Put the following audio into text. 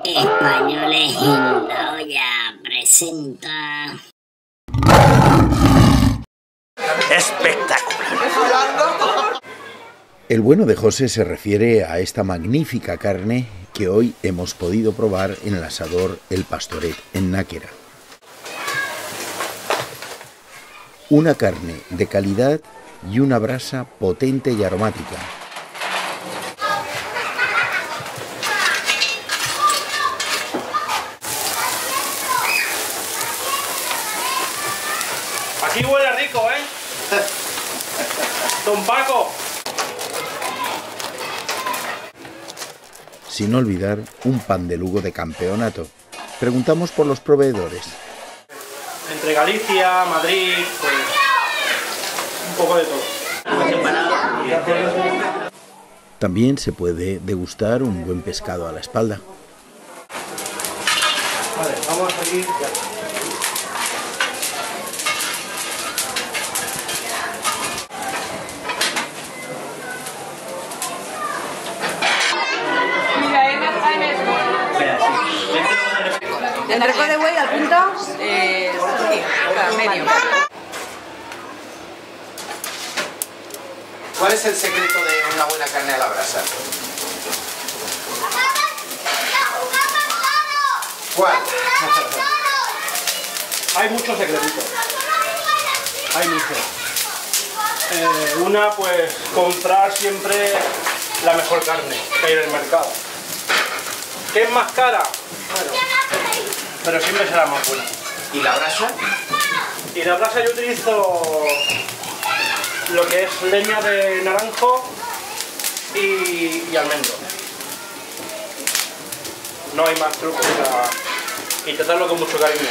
Españoles Indoya presenta... ¡Espectacular! El bueno de José se refiere a esta magnífica carne que hoy hemos podido probar en el asador El Pastoret, en Náquera. Una carne de calidad y una brasa potente y aromática. Aquí huele rico, ¿eh? Don Paco. Sin olvidar un pan de Lugo de campeonato. Preguntamos por los proveedores. Entre Galicia, Madrid, pues un poco de todo. También se puede degustar un buen pescado a la espalda. Vale, vamos a seguir ya. El reco de buey al punto, medio. ¿Cuál es el secreto de una buena carne a la brasa? ¿Cuál? Hay muchos secretitos. Hay muchos. Una, pues, comprar siempre la mejor carne que hay en el mercado. ¿Qué es más cara? Bueno, pero siempre será más buena. ¿Y la brasa? Y la brasa yo utilizo lo que es leña de naranjo y almendro. No hay más trucos, o sea, intentarlo con mucho cariño.